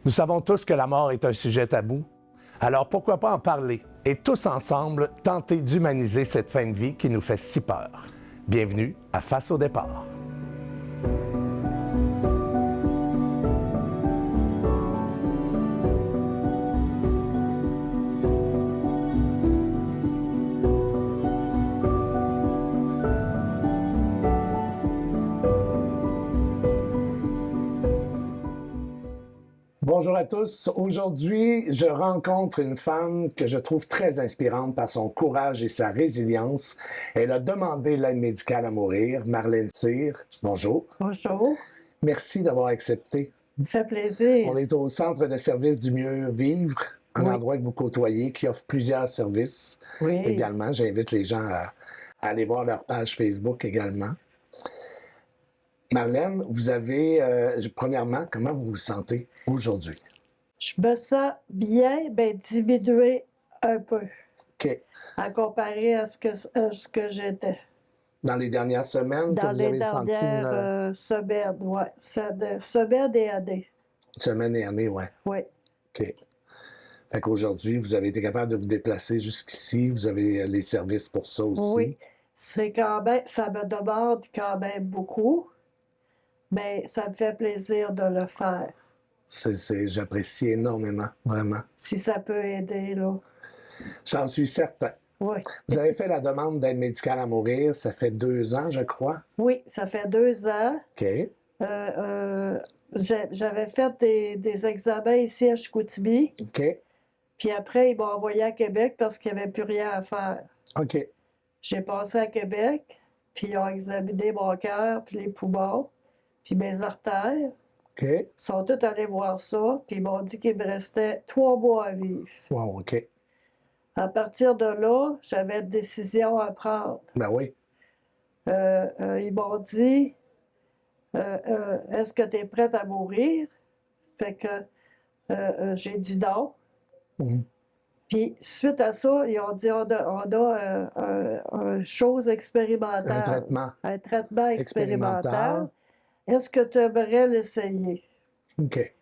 Nous savons tous que la mort est un sujet tabou. Alors pourquoi pas en parler et tous ensemble tenter d'humaniser cette fin de vie qui nous fait si peur. Bienvenue à Face au départ. Bonjour à tous. Aujourd'hui, je rencontre une femme que je trouve très inspirante par son courage et sa résilience. Elle a demandé l'aide médicale à mourir. Marlène Cyr, bonjour. Bonjour. Merci d'avoir accepté. Ça fait plaisir. On est au Centre de services du mieux vivre, un endroit que vous côtoyez, qui offre plusieurs services. Oui. Également, j'invite les gens à aller voir leur page Facebook également. Marlène, vous avez, premièrement, comment vous vous sentez aujourd'hui? Je me sens bien, diminuée un peu, OK. à comparer à ce que j'étais. Dans les dernières semaines, Dans que vous les avez senti dernières semaines, oui. Semaines et années. Semaine et année, oui. Oui. OK. Fait qu'aujourd'hui, vous avez été capable de vous déplacer jusqu'ici. Vous avez les services pour ça aussi. Oui. C'est quand même, ça me demande quand même beaucoup, mais ça me fait plaisir de le faire. J'apprécie énormément, vraiment. Si ça peut aider, là. J'en suis certain. Oui. Vous avez fait la demande d'aide médicale à mourir, ça fait 2 ans, je crois. Oui, ça fait 2 ans. OK. J'avais fait des examens ici à Chicoutimi. OK. Puis après, ils m'ont envoyé à Québec parce qu'il n'y avait plus rien à faire. OK. J'ai passé à Québec, puis ils ont examiné mon cœur, puis les poumons, puis mes artères. OK. Ils sont tous allés voir ça, puis ils m'ont dit qu'il me restait 3 mois à vivre. Wow, OK. À partir de là, j'avais une décision à prendre. Ben oui. Ils m'ont dit est-ce que tu es prête à mourir? Fait que j'ai dit non. Mhm. Puis, suite à ça, ils ont dit on a une chose expérimentale. Un traitement. Un traitement expérimental. Est-ce que tu aimerais l'essayer? OK.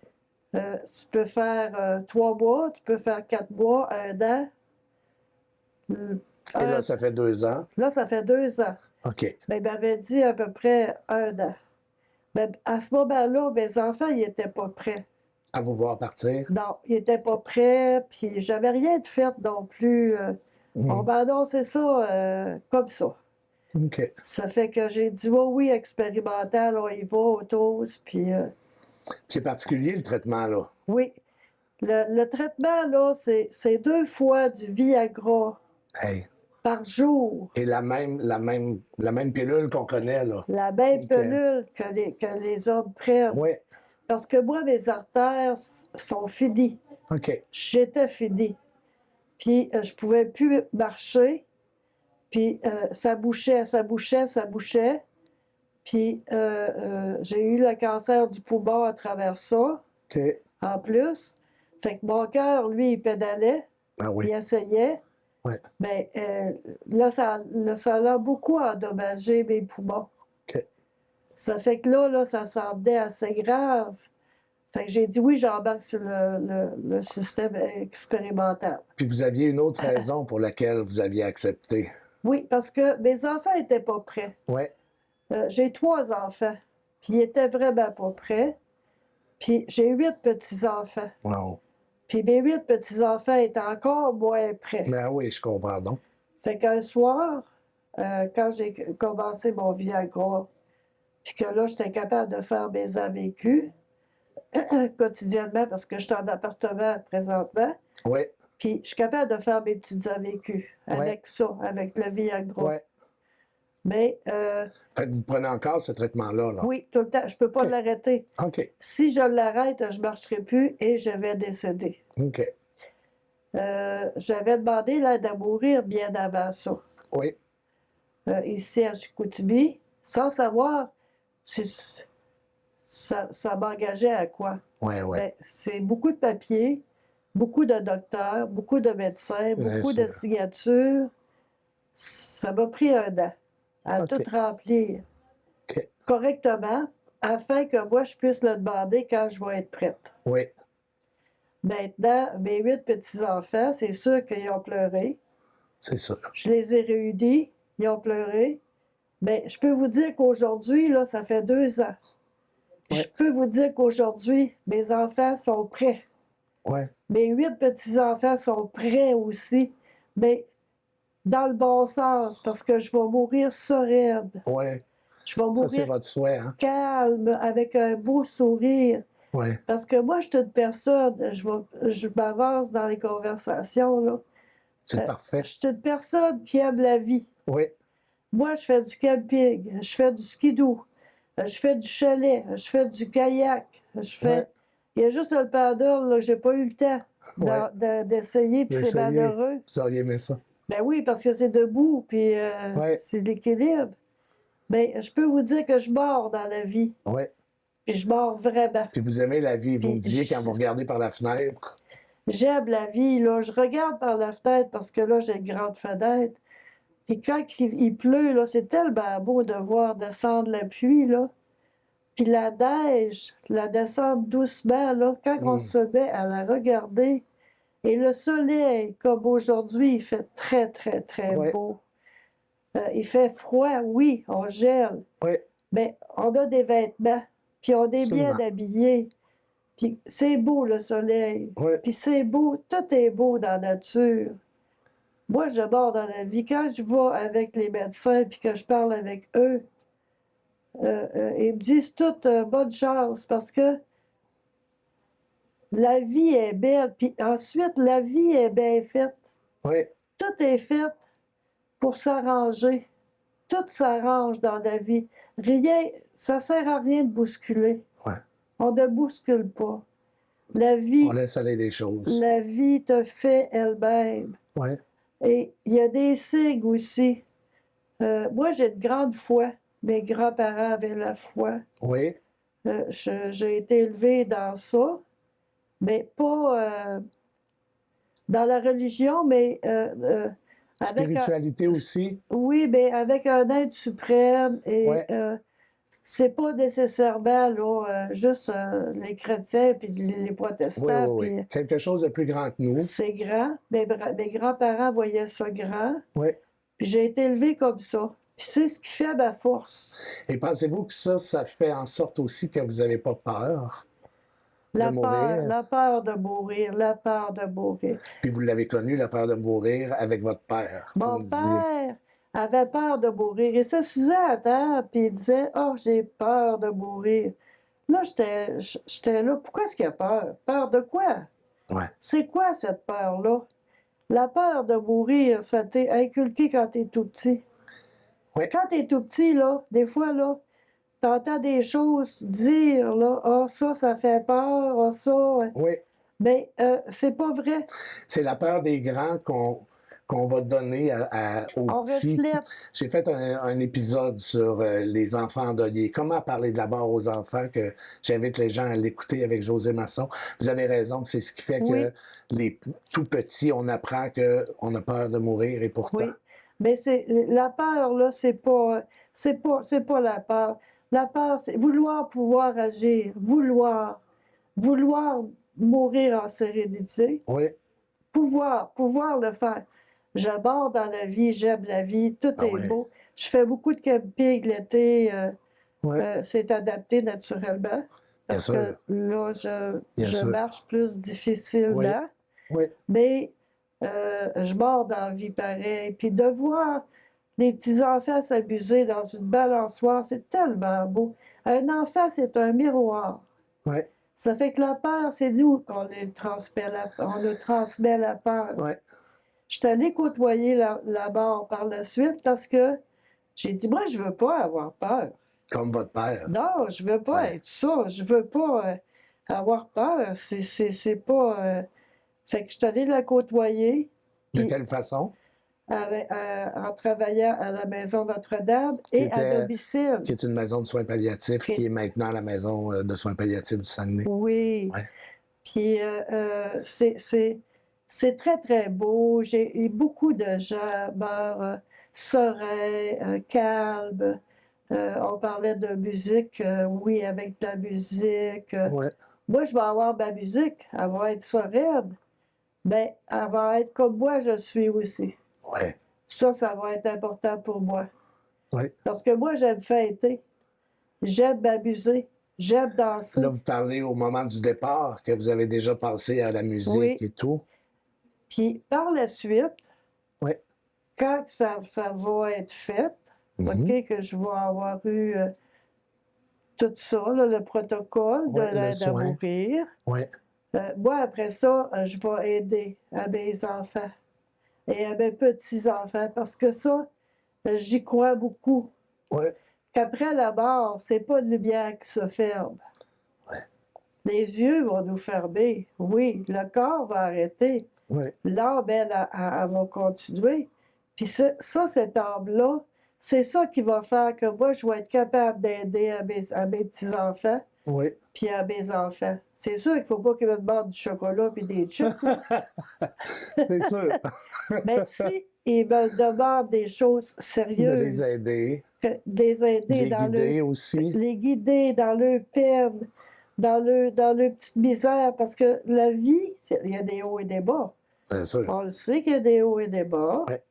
Tu peux faire 3 mois, tu peux faire 4 mois, 1 an. Et là, ça fait 2 ans. Là, ça fait 2 ans. OK. Mais il m'avait dit à peu près 1 an. Mais à ce moment-là, mes enfants, ils n'étaient pas prêts. À vous voir partir? Non, ils n'étaient pas prêts, puis j'avais rien de fait non plus. On m'a annoncé ça comme ça. OK. Ça fait que j'ai dit oui, expérimental, on y va, on dose, puis... C'est particulier, le traitement, là. Oui. Le traitement, là, c'est 2 fois du Viagra Hey. par jour. Et la même pilule qu'on connaît, là. La même pilule que les hommes prennent. Oui. Parce que moi, mes artères sont finies. OK. J'étais finie. Puis je pouvais plus marcher. Puis ça bouchait. Puis j'ai eu le cancer du poumon à travers ça, OK. en plus. Fait que mon cœur, lui, il pédalait, Ah oui. il essayait. Ouais. Mais là, ça a beaucoup endommagé mes poumons. OK. Ça fait que là, ça semblait assez grave. Fait que j'ai dit oui, j'embarque sur le système expérimental. Puis vous aviez une autre raison pour laquelle vous aviez accepté. Oui, parce que mes enfants n'étaient pas prêts. Oui. J'ai 3 enfants, puis ils étaient vraiment pas prêts. Puis j'ai 8 petits-enfants. Wow. Puis mes 8 petits-enfants étaient encore moins prêts. Ben oui, je comprends donc. Fait qu'un soir, quand j'ai commencé mon Viagra, puis que là, j'étais capable de faire mes AVQ quotidiennement, parce que je suis en appartement présentement, Oui. puis je suis capable de faire mes petites AVQ avec ça, avec le Viagra. Oui. Mais... Fait que vous prenez encore ce traitement-là, là? Oui, tout le temps. Je ne peux pas l'arrêter. OK. Si je l'arrête, je ne marcherai plus et je vais décéder. OK. J'avais demandé l'aide à mourir bien avant ça. Oui. Ici à Chicoutimi, sans savoir si ça m'engageait à quoi. Oui, oui. Ben, c'est beaucoup de papiers, beaucoup de docteurs, beaucoup de médecins, beaucoup de signatures. Ça m'a pris 1 an à tout remplir correctement afin que moi, je puisse le demander quand je vais être prête. Oui. Maintenant, mes 8 petits-enfants, c'est sûr qu'ils ont pleuré. C'est sûr. Je les ai réunis, ils ont pleuré. Mais je peux vous dire qu'aujourd'hui, là, ça fait 2 ans. Je Ouais. peux vous dire qu'aujourd'hui, mes enfants sont prêts. Ouais. Mes 8 petits-enfants sont prêts aussi, mais dans le bon sens, parce que je vais mourir raide. Ouais. Je vais Ça, c'est mourir votre souhait, hein? calme, avec un beau sourire. Ouais. Parce que moi, je suis une personne, je m'avance dans les conversations, là. C'est parfait. Je suis une personne qui aime la vie. Oui. Moi, je fais du camping, je fais du skidoo, je fais du chalet, je fais du kayak, je fais... Ouais. Il y a juste le paddle, là, j'ai pas eu le temps d'essayer, puis c'est Essayez. malheureux. Vous auriez aimé ça. Ben oui, parce que c'est debout, puis Ouais. c'est l'équilibre. Ben, je peux vous dire que je mords dans la vie, Oui. puis je mords vraiment. Puis vous aimez la vie. Vous Puis me disiez quand vous regardez par la fenêtre. J'aime la vie, là. Je regarde par la fenêtre parce que là, j'ai une grande fenêtre. Puis quand il pleut, là, c'est tellement beau de voir descendre la pluie, là. Puis la neige, la descendre doucement, là. Quand on se met à la regarder, et le soleil, comme aujourd'hui, il fait très, très, très Ouais. beau. Il fait froid, oui, on gèle. Oui. Mais on a des vêtements, puis on est bien Absolument. habillés. Puis c'est beau, le soleil. Oui. Puis c'est beau, tout est beau dans la nature. Moi, je mords dans la vie. Quand je vais avec les médecins puis que je parle avec eux, ils me disent toute bonne chance parce que la vie est belle. Puis ensuite, la vie est bien faite. Oui. Tout est fait pour s'arranger. Tout s'arrange dans la vie. Rien, ça sert à rien de bousculer. Ouais. On ne bouscule pas. La On vie, laisse aller les choses. la vie te fait elle-même. Oui. Et il y a des signes aussi. Moi, j'ai une grande foi. Mes grands-parents avaient la foi. Oui. J'ai été élevée dans ça, mais pas dans la religion, mais avec Spiritualité aussi. oui, mais avec un être suprême. Et Ouais. c'est pas nécessairement là, juste les chrétiens puis les Oui, protestants. oui, oui. Quelque chose de plus grand que nous. C'est grand. Mes grands-parents voyaient ça grand. Oui. Puis j'ai été élevée comme ça. Puis c'est ce qui fait ma force. Et pensez-vous que ça fait en sorte aussi que vous n'avez pas peur de mourir? La peur de mourir, la peur de mourir. Puis vous l'avez connu, la peur de mourir, avec votre père. Vous Mon me disiez. père avait peur de mourir. Il s'assisait à terre, puis il disait « Oh, j'ai peur de mourir. » Là, j'étais là. Pourquoi est-ce qu'il a peur? Peur de quoi? Ouais. C'est quoi cette peur-là? La peur de mourir, ça t'est inculqué quand t'es tout petit. Oui. Quand t'es tout petit, là, des fois, là, t'entends des choses dire, là, « Ah, ça fait peur, ah, ça... » Oui. Mais c'est pas vrai. C'est la peur des grands qu'on va donner aux On petits. reflète. J'ai fait un épisode sur les enfants endeuillés. Comment parler de la mort aux enfants, que j'invite les gens à l'écouter avec José Masson. Vous avez raison, c'est ce qui fait Oui. que les tout petits, on apprend qu'on a peur de mourir et pourtant. Oui. Mais c'est la peur, là, c'est pas la peur. La peur, c'est vouloir pouvoir agir, vouloir mourir en sérénité, Oui. pouvoir le faire. J'aborde dans la vie, j'aime la vie, tout Ah est ouais. beau. Je fais beaucoup de camping l'été, Oui. c'est adapté naturellement. Parce sûr. que là, Bien je sûr. marche plus difficilement. Oui. Mais je mords dans la vie pareil. Puis de voir les petits-enfants s'abuser dans une balançoire, c'est tellement beau. Un enfant, c'est un miroir. Oui. Ça fait que la peur, c'est nous qu'on le transmet la peur. Oui. Je suis allée côtoyer la mort par la suite parce que j'ai dit, moi, je veux pas avoir peur. Comme votre père. Non, je veux pas Ouais. être ça. Je veux pas avoir peur. C'est pas... Fait que je suis allée la côtoyer. De Puis, quelle façon? en travaillant à la Maison Notre-Dame et à domicile. Qui est une maison de soins palliatifs, qui est maintenant la maison de soins palliatifs du Saguenay. Oui. Ouais. Puis c'est très, très beau. J'ai eu beaucoup de gens meurent sereins, calmes. On parlait de musique, oui, avec de la musique. Ouais. moi, je vais avoir ma musique, elle va être ça raide. Ben, elle va être comme moi, je suis aussi. Ouais. Ça va être important pour moi. Ouais. Parce que moi, j'aime fêter, j'aime m'amuser, j'aime danser. Là, vous parlez au moment du départ, que vous avez déjà pensé à la musique Oui. et tout. Puis par la suite, Ouais. quand ça va être fait, OK, que je vais avoir eu tout ça, là, le protocole de Ouais, le l'aide à soin. mourir, Ouais. moi, après ça, je vais aider à mes enfants et à mes petits-enfants parce que ça, j'y crois beaucoup. Ouais. Qu'après la mort, c'est pas une lumière qui se ferme. Ouais. Les yeux vont nous fermer, oui, le corps va arrêter. Ouais. L'âme, elle va continuer. Puis ça, cette âme-là, c'est ça qui va faire que moi, je vais être capable d'aider à mes petits-enfants, Ouais. puis à mes enfants. C'est sûr qu'il ne faut pas qu'ils me demandent du chocolat puis des chips. C'est sûr. Mais si ils me demandent des choses De les sérieuses, aider, de les aider les dans guider aussi. les guider dans leur peine, dans leur petite misère, parce que la vie, il y a des hauts et des bas. Bien sûr. On le sait qu'il y a des hauts et des bas. Ouais.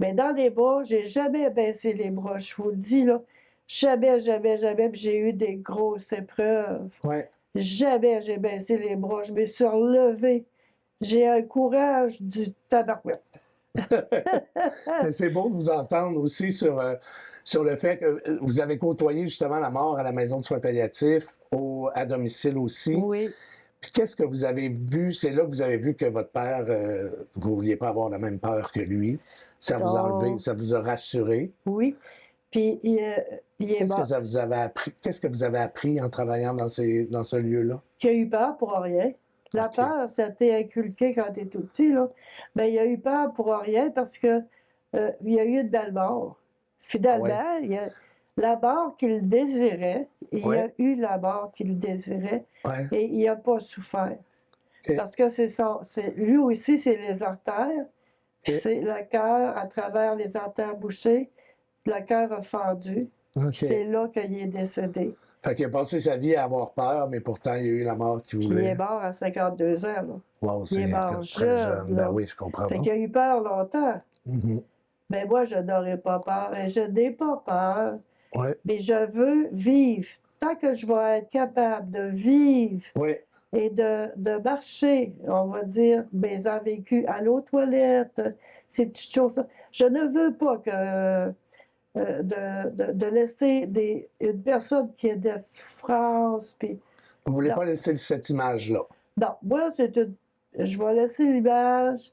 Mais dans les bas, j'ai jamais baissé les bras. Je vous le dis, là. Jamais, jamais, jamais. Puis j'ai eu des grosses épreuves. Ouais. Jamais j'ai baissé les bras. Je me suis relevée. J'ai un courage du tabarouette. Mais c'est beau de vous entendre aussi sur le fait que vous avez côtoyé justement la mort à la maison de soins palliatifs, à domicile aussi. Oui. Puis qu'est-ce que vous avez vu? C'est là que vous avez vu que votre père, vous ne vouliez pas avoir la même peur que lui. Ça vous a enlevé, Non. ça vous a rassuré. Oui. Puis il est Qu'est-ce que mort. ça vous avait appris? Qu'est-ce que vous avez appris en travaillant dans ce lieu-là? Qui a eu peur pour rien. La OK. peur, ça t'est inculqué quand tu es tout petit, là. Ben, il a eu peur pour rien parce que il y a eu une belle mort. Ah ouais? Finalement, il y a la mort qu'il désirait, il y a Ouais. eu la mort qu'il désirait Ouais. et il n'a pas souffert. OK. Parce que lui aussi, c'est les artères, puis OK. c'est le cœur à travers les artères bouchées, le cœur a fendu, OK. puis c'est là qu'il est décédé. Fait qu'il a passé sa vie à avoir peur, mais pourtant, il y a eu la mort qu'il Puis il voulait. est mort à 52 ans, là. Wow, Il est c'est mort très jeune. jeune, Ben là. oui, je comprends. Fait qu'il a eu peur longtemps. Mhm. Mais moi, je n'aurais pas peur et je n'ai pas peur. Ouais. Mais je veux vivre. Tant que je vais être capable de vivre Ouais. et de marcher, on va dire, mes en vécu à l'eau toilette, ces petites choses-là. Je ne veux pas que de laisser une personne qui a des souffrances. Puis, Vous ne voulez non, pas laisser cette image-là. non, moi, je vais laisser l'image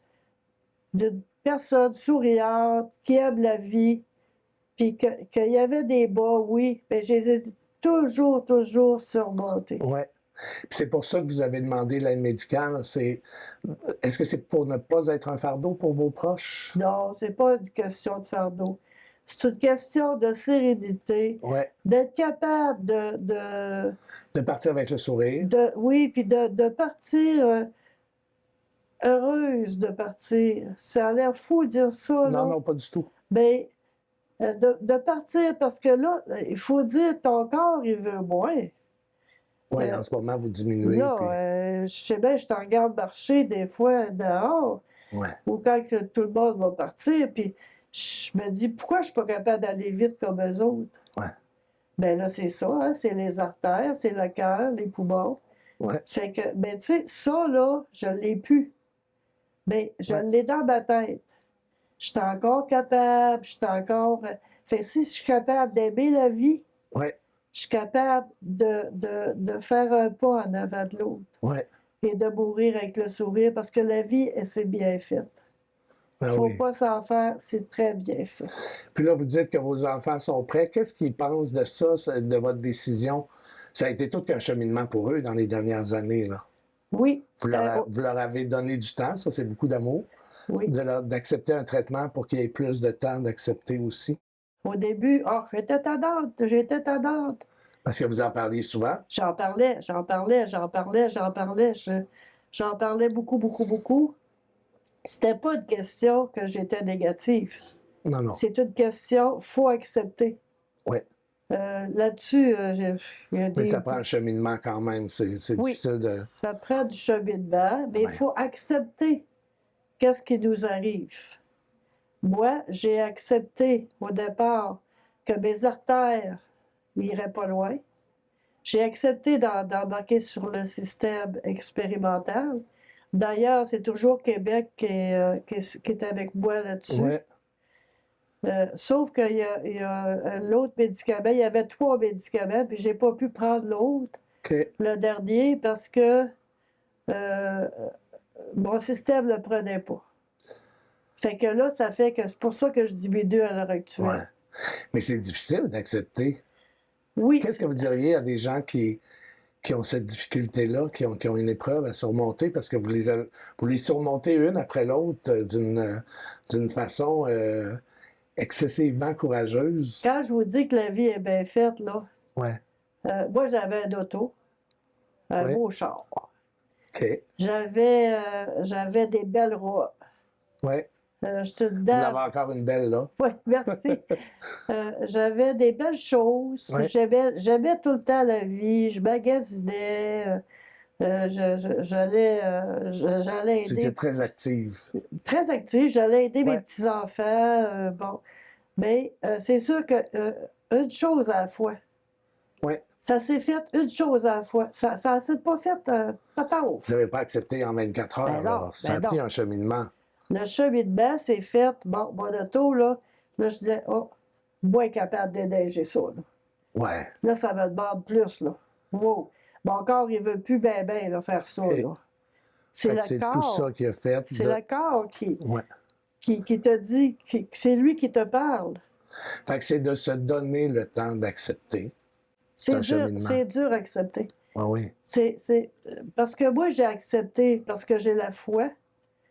d'une personne souriante qui aime la vie, puis qu'il y avait des bas, oui, mais je les ai toujours, toujours surmontés. Ouais. Puis c'est pour ça que vous avez demandé l'aide médicale. Est-ce que c'est pour ne pas être un fardeau pour vos proches? Non, c'est pas une question de fardeau. C'est une question de sérénité, Ouais. d'être capable De partir avec le sourire. oui, puis de partir heureuse de partir. Ça a l'air fou de dire ça, Non, là. non, pas du tout. Mais de partir, parce que là, il faut dire, ton corps, il veut moins. Oui, Euh, en ce moment, vous diminuez. Là, Puis... je sais bien, je t'en regarde marcher des fois dehors, Ouais. ou quand que tout le monde va partir, puis je me dis, pourquoi je suis pas capable d'aller vite comme eux autres? Ouais. Ben là, c'est ça, hein, c'est les artères, c'est le cœur, les poumons. Ouais. Fait que, ben tu sais, ça, là, je l'ai plus. Mais je Ouais. l'ai dans ma tête. Je suis encore capable, je suis encore... Fait que si je suis capable d'aimer la vie, Ouais. je suis capable de faire un pas en avant de l'autre Ouais. et de mourir avec le sourire parce que la vie, c'est bien faite. Il Ah ne faut oui. pas s'en faire, c'est très bien fait. Puis là, vous dites que vos enfants sont prêts. Qu'est-ce qu'ils pensent de ça, de votre décision? Ça a été tout un cheminement pour eux dans les dernières années, là. Oui. Vous leur avez donné du temps, ça, c'est beaucoup d'amour. Oui. D'accepter un traitement pour qu'il y ait plus de temps d'accepter aussi. Au début, j'étais tannante. Parce que vous en parliez souvent. J'en parlais. J'en parlais beaucoup, beaucoup, beaucoup. C'était pas une question que j'étais négative. Non, non. C'est une question, faut accepter. Oui. Là-dessus, il y a Mais des... ça prend un cheminement quand même. C'est Oui, difficile de. ça prend du cheminement, mais il Ouais. faut accepter qu'est-ce qui nous arrive. Moi, j'ai accepté au départ que mes artères n'iraient pas loin. J'ai accepté d'embarquer sur le système expérimental. D'ailleurs, c'est toujours Québec qui est avec moi là-dessus. Ouais. Sauf qu'il y a l'autre médicament, il y avait 3 médicaments, puis j'ai pas pu prendre l'autre, OK. le dernier, parce que mon système ne le prenait pas. Fait que là, ça fait que c'est pour ça que je diminue à l'heure actuelle. Ouais. Mais c'est difficile d'accepter. Oui, Qu'est-ce que vous diriez à des gens qui ont cette difficulté-là, qui ont une épreuve à surmonter, parce que vous les surmontez une après l'autre d'une façon excessivement courageuse? quand je vous dis que la vie est bien faite, là, Ouais. moi, j'avais un auto, un Ouais. beau char. OK. J'avais des belles robes. Ouais. J'étais Vous en dedans. avez encore une belle, là. Oui, merci. J'avais des belles choses. Ouais. J'aimais tout le temps la vie. Je magasinais. J'allais C'était aider. très active. Très active. J'allais aider mes Ouais. petits-enfants. Bon. Mais c'est sûr que une chose à la fois. Ouais. Ça s'est fait une chose à la fois. Ça ne s'est pas fait papa ouf. Vous n'avez pas accepté en 24 heures, Ben non, là. Ça ben a pris non. un cheminement. Le cheminement s'est fait. Bon, mon auto, là, je disais, oh, moi capable de déneiger ça. Là. Ouais. Là, ça me demande plus, là. Wow. Mon corps, il veut plus bien, bien faire ça, OK. là. C'est Fait que le c'est tout corps. ça qui a fait. C'est le corps Ouais. qui te dit, c'est lui qui te parle. Fait que c'est de se donner le temps d'accepter. C'est un cheminement. C'est dur à accepter. Ah oui. Parce que moi, j'ai accepté parce que j'ai la foi.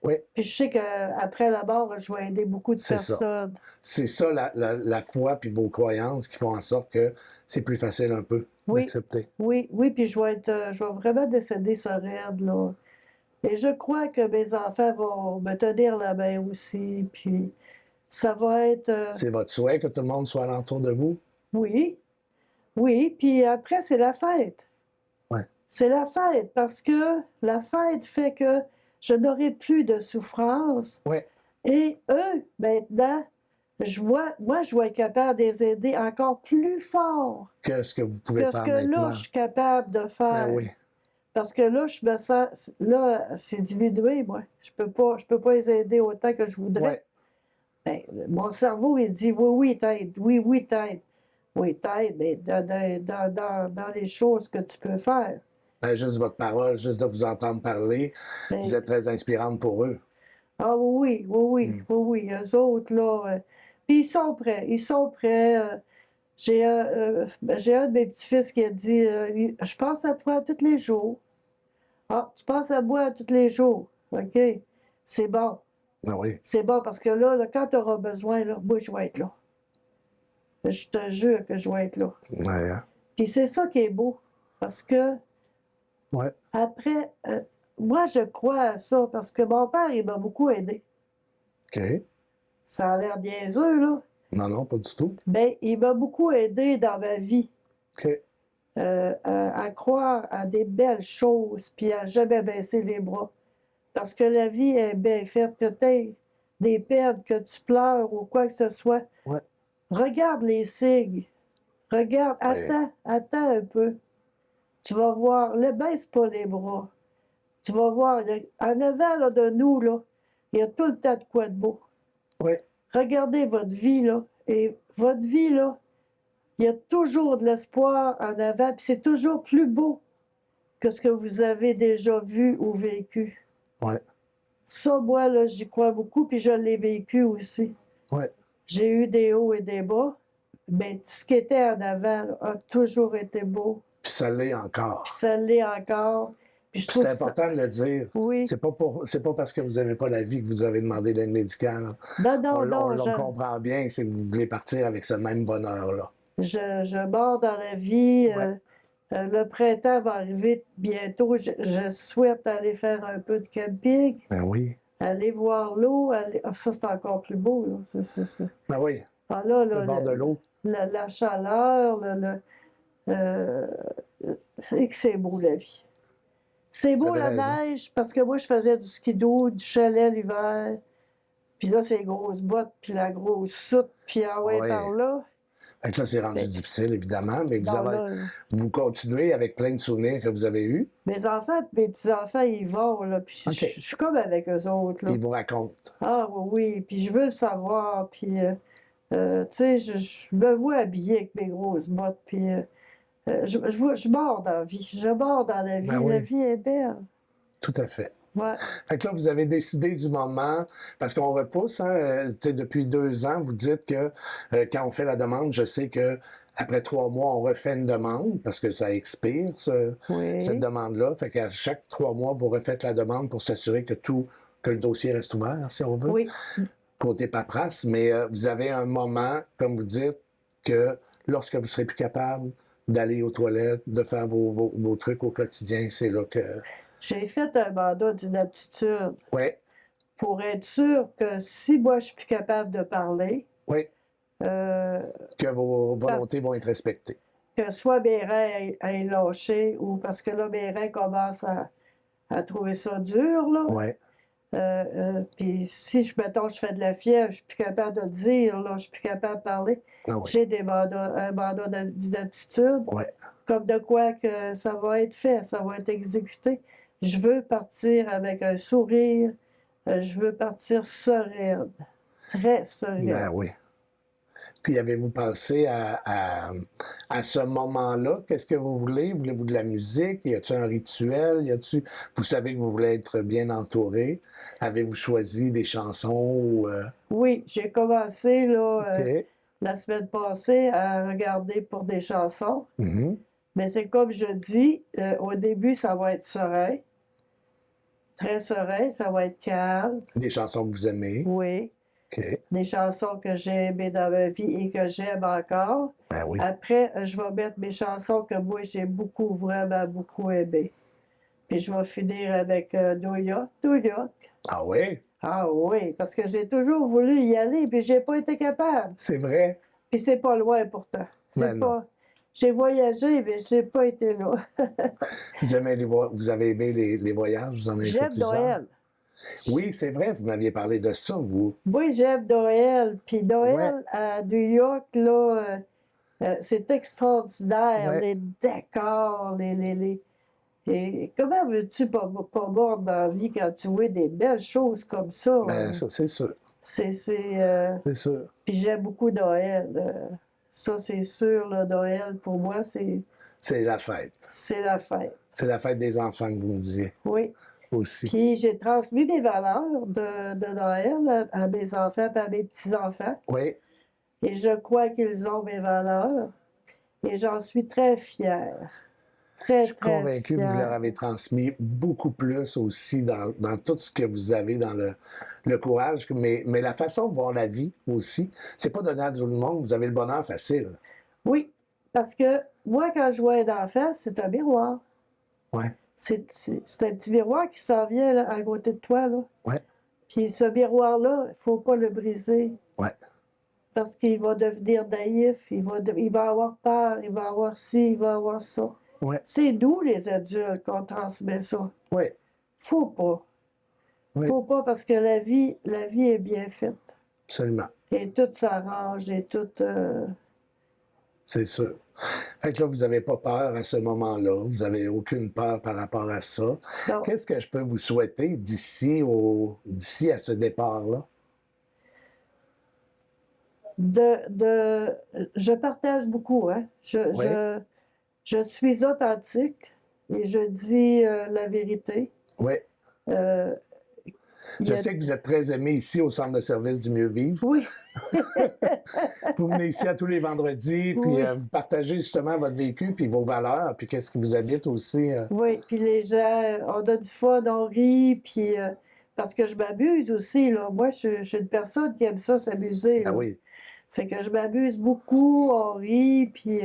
Oui. Puis je sais qu'après la mort, je vais aider beaucoup de C'est ça. personnes. C'est ça, la foi puis vos croyances qui font en sorte que c'est plus facile un peu Oui. d'accepter. Oui, puis je vais vraiment décéder raide, là. Et je crois que mes enfants vont me tenir la main aussi, puis ça va être... C'est votre souhait que tout le monde soit alentour de vous? Oui, puis après, c'est la fête. Ouais. C'est la fête, parce que la fête fait que je n'aurai plus de souffrance. Ouais. Et eux, maintenant, moi, je vais être capable de les aider encore plus fort Que ce que vous pouvez que faire ce que maintenant. là, je suis capable de faire. Ben oui. Parce que là, je me sens... Là, c'est diminué, moi. Je peux pas les aider autant que je voudrais. Ouais. Ben, mon cerveau, il dit oui, t'aides. Oui, t'aides. Oui, t'aides, mais dans les choses que tu peux faire. Ben, juste votre parole, juste de vous entendre parler, Ben, vous êtes très inspirante pour eux. ah oui. Eux autres, là. Puis ils sont prêts. J'ai un de mes petits-fils qui a dit je pense à toi tous les jours. Ah, tu penses à moi tous les jours. OK. C'est bon. Ben oui. C'est bon parce que là quand tu auras besoin, là, moi, je vais être là. Je te jure que je vais être là. Ouais. Puis c'est ça qui est beau. Parce que Ouais. après, moi, je crois à ça parce que mon père, il m'a beaucoup aidé. OK. Ça a l'air niaiseux, là. Non, pas du tout. Mais il m'a beaucoup aidé dans ma vie. OK. À croire à des belles choses, puis à jamais baisser les bras. Parce que la vie est bien faite, que tu aies des peines, que tu pleures ou quoi que ce soit. Ouais. Regarde les signes. Regarde, attends un peu. Tu vas voir, ne baisse pas les bras. Tu vas voir, en avant là, de nous, là, il y a tout le temps de quoi de beau. Oui. Regardez votre vie, là. Et votre vie, là, il y a toujours de l'espoir en avant, puis c'est toujours plus beau que ce que vous avez déjà vu ou vécu. Oui. Ça, moi, là, j'y crois beaucoup, puis je l'ai vécu aussi. Oui. J'ai eu des hauts et des bas, mais ce qui était en avant là, a toujours été beau. Puis ça l'est encore. Puis ça l'est encore. Puis je Puis trouve c'est important de le dire. Oui. C'est pas parce que vous n'aimez pas la vie que vous avez demandé l'aide médicale. Non, On je... le comprend bien, c'est que vous voulez partir avec ce même bonheur-là. Je mors dans la vie. Ouais. Le printemps va arriver bientôt. Je souhaite aller faire un peu de camping. Ben oui. Aller voir l'eau. Ah, ça, c'est encore plus beau. Là. Ben oui. Ah, là, Le bord de l'eau. la chaleur, euh, c'est que c'est beau la vie. C'est Vous beau avez la raison. neige parce que moi je faisais du skidoo, du chalet l'hiver. Puis là, c'est les grosses bottes, puis la grosse soute, puis ah ouais, Oui. par là. Fait que là, c'est rendu Fait- difficile, évidemment, mais Non, là, vous continuez avec plein de souvenirs que vous avez eus. mes enfants, mes petits-enfants, ils vont, là, puis OK. je suis comme avec eux autres, Puis là. ils vous racontent. Ah oui, oui, puis je veux le savoir, puis, tu sais, je me vois habillée avec mes grosses bottes, puis je mords dans la vie, je mords dans la Ben vie oui, est belle. tout à fait. Ouais, Fait que là, vous avez décidé du moment, parce qu'on repousse, hein, tu sais, depuis 2 ans, vous dites que quand on fait la demande, je sais que après 3 mois, on refait une demande parce que ça expire, cette oui, demande-là. Fait qu'à chaque 3 mois, vous refaites la demande pour s'assurer que le dossier reste ouvert, si on veut, oui. côté paperasse. Mais vous avez un moment, comme vous dites, que lorsque vous serez plus capable d'aller aux toilettes, de faire vos trucs au quotidien, c'est là que... J'ai fait un mandat d'inaptitude Oui, pour être sûr que si moi je suis plus capable de parler, oui, euh, que vos parce volontés vont être respectées. que soit mes reins aient lâché ou parce que là, mes reins commencent à trouver ça dur, là. Oui, Puis si, mettons, je fais de la fièvre, je suis plus capable de le dire, là, je suis plus capable de parler, ah oui, j'ai un mandat d'inaptitude, oui. comme de quoi que ça va être fait, ça va être exécuté. Je veux partir avec un sourire, je veux partir sereine, très sereine. Ben oui. Puis avez-vous pensé à ce moment-là? Qu'est-ce que vous voulez? Voulez-vous de la musique? Y a-t-il un rituel? Vous savez que vous voulez être bien entouré. Avez-vous choisi des chansons ou Oui, j'ai commencé là, OK. la semaine passée à regarder pour des chansons, Mhm. mais c'est comme je dis, au début, ça va être serein, très serein, ça va être calme, Des chansons que vous aimez. oui, OK. des chansons que j'ai aimées dans ma vie et que j'aime encore. Ben oui. Après, je vais mettre mes chansons que moi, j'ai beaucoup, vraiment beaucoup aimées. Puis je vais finir avec New York, New York. Ah oui? Ah oui, parce que j'ai toujours voulu y aller, puis j'ai pas été capable. C'est vrai? Puis c'est pas loin pourtant. Ben C'est non. pas... J'ai voyagé, mais j'ai pas été là. Vous avez aimé les voyages? Vous en avez fait J'aime plusieurs? Noël. Oui, c'est vrai. Vous m'aviez parlé de ça, vous. Oui, j'aime Noël. Puis Ouais. Noël à New York, là, c'est extraordinaire. Ouais. Les décors, et comment veux-tu pas mordre dans la vie quand tu vois des belles choses comme ça? Ben ça, c'est sûr. C'est... C'est sûr. Puis j'aime beaucoup Noël. Ça, c'est sûr, le Noël, pour moi, C'est la fête. c'est la fête. C'est la fête des enfants que vous me disiez Oui. aussi. Puis j'ai transmis mes valeurs de Noël à mes enfants et à mes petits-enfants. Oui, Et je crois qu'ils ont mes valeurs. Et j'en suis très fière. Très, je suis très convaincu que vous leur fière. avez transmis beaucoup plus aussi dans tout ce que vous avez dans le courage, mais la façon de voir la vie aussi. C'est pas donné à tout le monde, vous avez le bonheur facile. Oui, parce que moi, quand je vois un enfant, c'est un miroir. Ouais, C'est un petit miroir qui s'en vient là, à côté de toi. Là. ouais, Puis ce miroir-là, il ne faut pas le briser. ouais. Parce qu'il va devenir naïf, il va avoir peur, il va avoir ci, il va avoir ça. Ouais, C'est nous, les adultes, qu'on transmet ça. ouais, Faut pas. Oui. Faut pas parce que la vie est bien faite. absolument. Et tout s'arrange, et tout... C'est sûr. Fait que là, vous n'avez pas peur à ce moment-là. Vous n'avez aucune peur par rapport à ça. non. Qu'est-ce que je peux vous souhaiter d'ici à ce départ-là? Je partage beaucoup, hein. Oui. Je suis authentique et je dis la vérité. Oui. Euh, il y Je a- sais que vous êtes très aimé ici au Centre de service du mieux-vivre. Oui, Vous venez ici à tous les vendredis, puis Oui. vous partagez justement votre vécu, puis vos valeurs, puis qu'est-ce qui vous habite aussi. oui. Puis les gens, on a du fun, on rit, puis... parce que je m'abuse aussi, là. Moi, je suis une personne qui aime ça, s'amuser, Ah là. oui, Fait que je m'amuse beaucoup, on rit, puis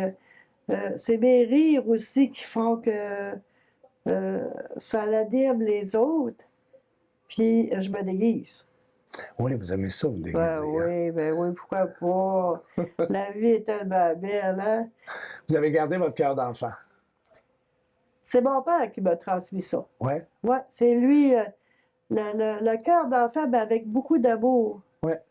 c'est mes rires aussi qui font que ça l'anime les autres, puis je me déguise. Oui, vous aimez ça, vous déguiser, hein? Ben oui, pourquoi pas? La vie est tellement belle, hein? Vous avez gardé votre cœur d'enfant. C'est mon père qui m'a transmis ça. Ouais, Ouais, c'est lui, le cœur d'enfant, mais avec beaucoup d'amour. ouais.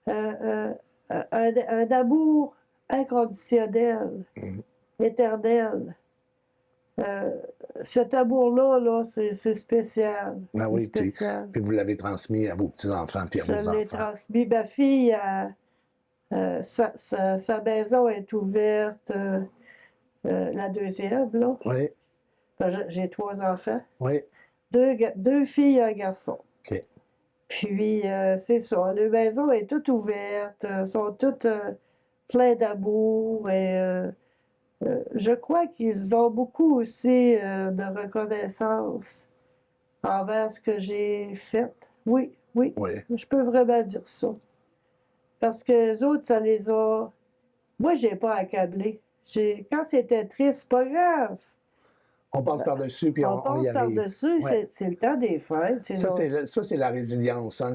Un amour inconditionnel, Mhm. éternel. Euh, Cet amour-là, là, c'est spécial. Ben C'est oui, puis spécial. vous l'avez transmis à vos petits-enfants puis à Je vos l'ai enfants. transmis. Ma fille, sa maison est ouverte, la deuxième, là. Oui, J'ai 3 enfants, oui. 2 filles et un garçon. OK. Puis, c'est ça, la maison est toute ouverte, sont toutes pleines d'amour et je crois qu'ils ont beaucoup aussi de reconnaissance envers ce que j'ai fait. Oui, oui, Oui. je peux vraiment dire ça. Parce que les autres, ça les a... Moi, j'ai pas accablé. Quand c'était triste, c'est pas grave. On passe par-dessus, puis On on y passe arrive. par-dessus, Ouais. c'est le temps des fêtes. Ça, c'est la résilience, hein.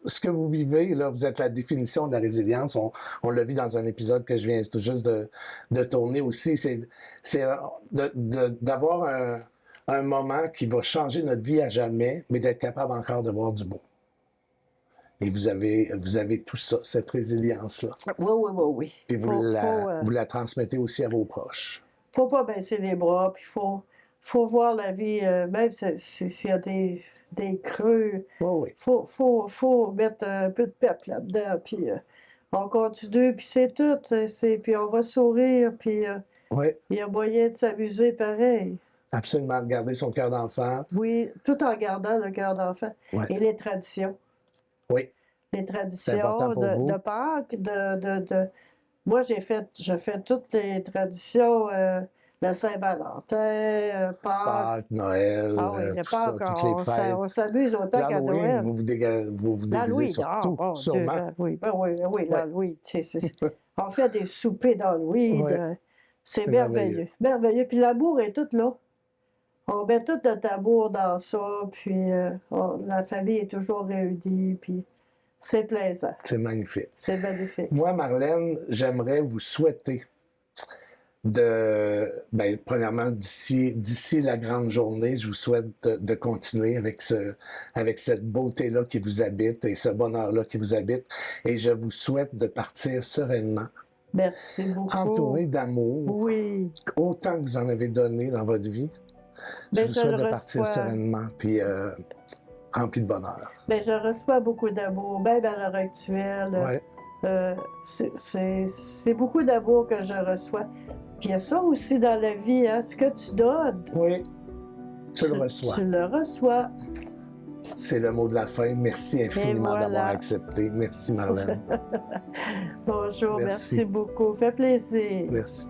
Ce que vous vivez, là, vous êtes la définition de la résilience. On l'a vu dans un épisode que je viens tout juste de tourner aussi. C'est d'avoir un moment qui va changer notre vie à jamais, mais d'être capable encore de voir du beau. Et vous avez tout ça, cette résilience-là. Oui. Puis vous la transmettez aussi à vos proches. Faut pas baisser les bras, puis faut voir la vie, même s'il y a des creux, Oui. faut mettre un peu de pep là-dedans, puis on continue, puis c'est tout, puis on va sourire, puis Oui, il y a moyen de s'amuser pareil. absolument. De garder son cœur d'enfant. Oui, tout en gardant le cœur d'enfant. Ouais. Et les traditions. Oui. Les C'est traditions important pour vous. de Pâques, Moi, j'ai fait toutes les traditions, la Saint-Valentin, Pâques. Pâques, Noël, Ah oui, le tout ça, Pâques, toutes les fêtes. on s'amuse autant qu'à L'Halloween, Noël. vous vous déguisez L'Halloween, sur ah, tout, mon Dieu, sûrement. oui, oui, Ouais. l'Halloween. On fait des soupers d'Halloween. Ouais. C'est C'est merveilleux. Merveilleux. Puis l'amour est tout là. On met tout notre amour dans ça, puis la famille est toujours réunie, puis c'est plaisant. C'est magnifique. C'est magnifique. Moi, Marlène, j'aimerais vous souhaiter premièrement, d'ici la grande journée, je vous souhaite de continuer avec cette beauté-là qui vous habite et ce bonheur-là qui vous habite. Et je vous souhaite de partir sereinement, Merci beaucoup. entouré d'amour, Oui. autant que vous en avez donné dans votre vie. Je Ben, vous je souhaite le de partir reçois. sereinement, puis rempli de bonheur. Ben, je reçois beaucoup d'amour, même à l'heure actuelle. Ouais. C'est beaucoup d'amour que je reçois. Puis il y a ça aussi dans la vie, hein, ce que tu donnes. Oui, tu le reçois. Tu le reçois. C'est le mot de la fin. Merci infiniment voilà. d'avoir accepté. Merci, Marlène. Bonjour, Merci. merci beaucoup. Fait plaisir. Merci.